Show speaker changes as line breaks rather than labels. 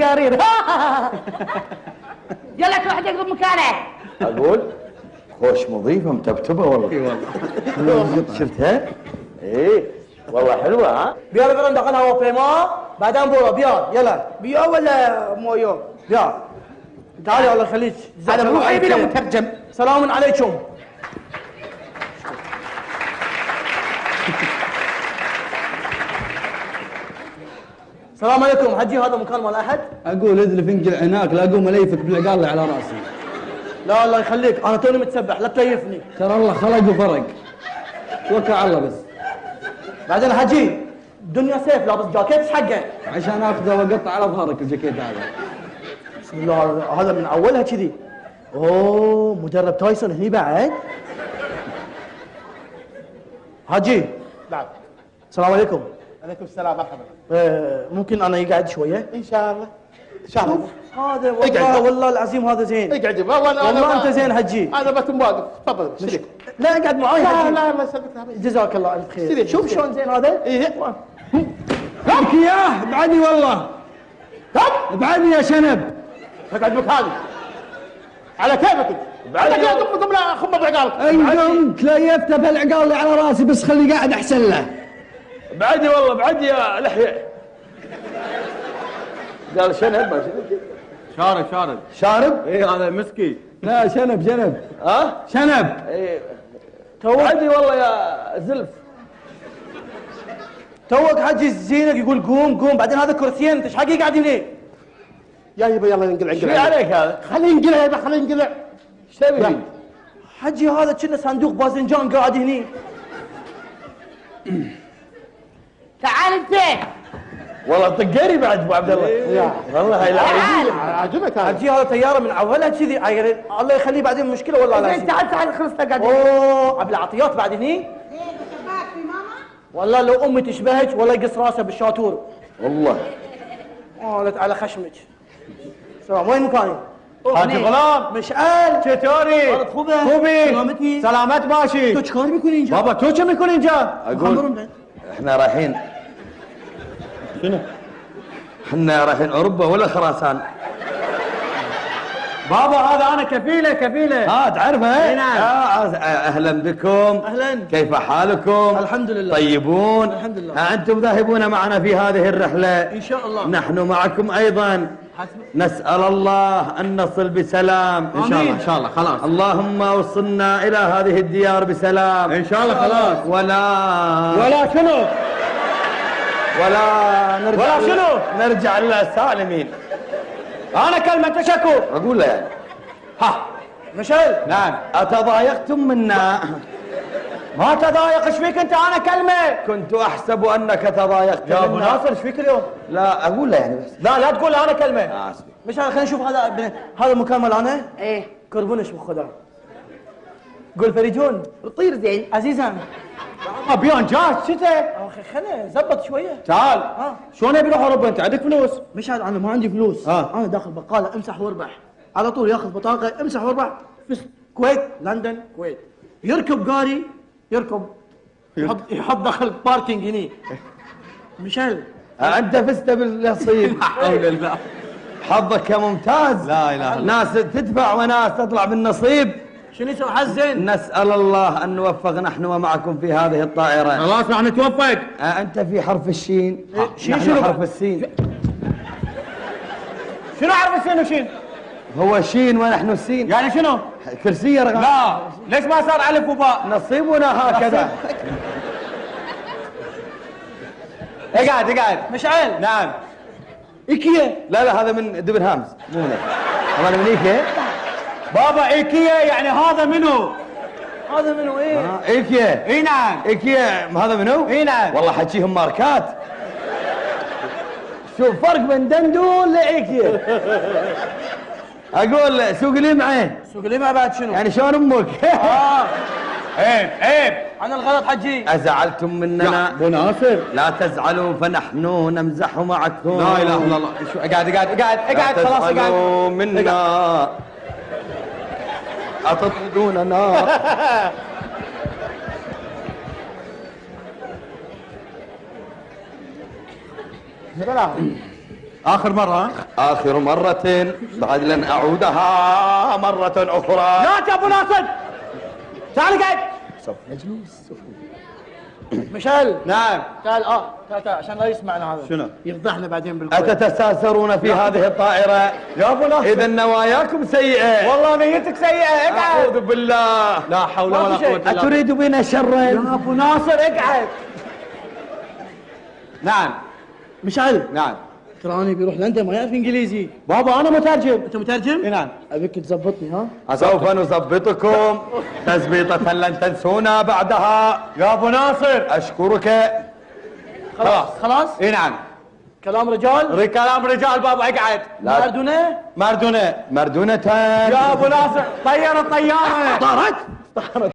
قرير. يلا كل واحد يقضي مكانه.
اقول خوش مضيفه متبتبه والله.
اي والله.
شفتها؟ ايه والله حلوه ها؟
بيا بيرن دخلها هو بيما بعدين بورا بيا يلا
بيو ولا مويو؟
بيا تعالي الله يخليك.
هذا مو عيبي له مترجم.
سلام عليكم. السلام عليكم. حجي هذا مكان مال احد؟
اقول ادلف انقل عناك لا اقوم اليفك بالعقال اللي على راسي.
لا الله يخليك انا توني متسبح لا تليفني.
ترى الله خلق وفرق. توكل على الله بس.
بعدين حجي الدنيا سيف لابس جاكيت ايش حقه؟
عشان اخذه واقطع على ظهرك الجاكيت هذا.
بسم الله هذا من اولها كذي. اوه مدرب تايسون هني بعد. حجي
نعم.
السلام عليكم.
عليكم السلام مرحبا.
ممكن انا يقعد شويه؟
ان شاء الله. ان شاء الله.
هذا والله والله العظيم هذا زين.
اقعد
والله انت زين حجي.
انا بكون واقف تفضل اشترك.
لا اقعد معاي
لا
حجي.
لا ما يسلمك.
جزاك الله الف خير.
سيدي.
شوف شلون زين هذا.
ايه
لك اياه ابعدني والله. ابعدني يا شنب.
اقعد مكاني على كيفك. بعدك يا دم لا خمض عقالك.
انت تليفته بالعقال اللي على راسي بس خلي قاعد احسن له.
بعدي والله بعدي يا لحيه. قال شنب ما شنب.
شارب.
شارب؟
اي هذا مسكي. لا شنب.
ها؟
شنب.
ايه بعدي والله يا زلف.
توك حجي زينك يقول قوم بعدين هذا كرسيين انت ايش حقي قاعد هنا؟
يا يبا يلا ننقلع.
ايش عليك هذا؟
خليه ينقلع يبا خليه ينقلع.
ايش تبي؟
حجي هذا كنا صندوق باذنجان قاعد هني.
تعال انت.
والله طقري بعد ابو عبد الله. والله هاي
تعال.
عجبك هذا.
حجي هذا طياره من اولها كذي الله يخليه بعدين مشكله والله لازم.
تعال خلص قاعد.
اوه عبد العطيات بعد هني. والله لو امي تشبهك ولا يقص راسه بالشاطور.
والله.
قالت على خشمك. سلام وين مكاني؟
حاج غلام
مشعل
چطوری؟
خوبي
سلامتی؟ سلامت باشی.
تو چیکار میکنی اینجا؟
بابا تو چه میکنی اینجا؟
اقول احنا رايحين.
شنو؟
احنا رايحين اوروبا ولا خراسان؟
بابا هذا انا كفيله. تعرفه؟
اي نعم. اهلا بكم.
اهلا.
كيف حالكم؟
الحمد لله.
طيبون؟
الحمد لله.
انتم ذاهبون معنا في هذه الرحله
ان شاء الله.
نحن معكم ايضا. نسأل الله أن نصل بسلام.
ان شاء الله خلاص.
اللهم وصلنا إلى هذه الديار بسلام.
ان شاء الله خلاص.
ولا
شنو؟
نرجع لله سالمين.
انا كلمه تشكر.
أقول له يعني
ها
مشعل
نعم.
أتضايقتم منا؟
ما تضايق ايش فيك انت؟ انا كلمه.
كنت أحسب أنك تضايقت
يا ابو
منا.
ناصر ايش فيك اليوم؟
لا أقول له يعني بس.
لا تقول انا كلمه.
آسف.
مشعل خلينا نشوف هذا المكان مال انا.
ايه
كربونش بالخضار. قول فريجون
طير زين.
عزيزا
ابيان جاهز شتا.
اخي خلينا زبط شويه.
تعال. شلون ابي اروح اوروبا؟ انت عندك فلوس؟
مشعل انا ما عندي فلوس. انا داخل بقاله امسح واربح على طول. ياخذ بطاقه امسح واربح. كويت لندن كويت. يركب قاري يركب يحط داخل باركينج هني. مشعل
أنت فزت بالنصيب.
حول الله.
حظك يا ممتاز.
لا إله إلا الله.
ناس تدفع وناس تطلع بالنصيب.
شنو يسوي حزين؟
نسأل الله أن نوفق نحن ومعكم في هذه الطائرة.
خلاص راح نتوفق.
أنت في حرف الشين.
شين
نحن
شنو
حرف السين.
شنو اعرف شنو شين؟
هو شين ونحن السين.
يعني شنو؟
كرسية رقم.
لا ليش ما صار الف وباء؟
نصيبنا هكذا.
اقعد.
مشعل
نعم.
ايكيا.
لا هذا من دبن هامز مو من هذا من إيكيا.
بابا ايكيا يعني هذا منو؟
هذا منو ايه؟
إيكيا.
اي نعم.
إيكيا هذا منو؟
اي نعم.
والله حكيهم ماركات. شوف فرق بين دندون لإيكيا. أقول سوق لمعة.
سوق لمعة بعد شنو؟
يعني شلون أمك؟
عيب.
عن الغلط حجي.
أزعلتم مننا؟
ابو ناصر.
لا تزعلوا فنحن نمزح معكم.
لا اله الا الله. اقعد خلاص اقعد.
تزعلوا منا. أتطردوننا. آخر مرة آخر مرة بعد لن أعودها مرة أخرى.
لا يا ابو ناصر، تعال قاعد. مشعل.
نعم.
تعال تعال عشان لا يسمعنا هذا.
شنو؟
يفضحنا بعدين بالكويت.
أتتساسرون في هذه الطائرة؟
يا ابو ناصر
إذا نواياكم سيئة.
والله نيتك سيئة، اقعد.
أعوذ بالله.
لا حول
ما
ولا
في شيء.
قوة الا بالله.
أتريد بنا شرا؟
يا ابو ناصر اقعد.
نعم
مشعل،
نعم.
تراني بيروح لندن ما يعرف انجليزي.
بابا انا مترجم.
انت مترجم؟
اي نعم.
ابيك تزبطني ها.
سوف نثبتكم تثبيطة لن تنسونا بعدها.
يا ابو ناصر
أشكرك.
خلاص.
اي نعم.
كلام رجال.
كلام رجال بابا اقعد.
مردونه.
مردونة. مردونة.
يا ابو ناصر طير الطيارة.
طارت.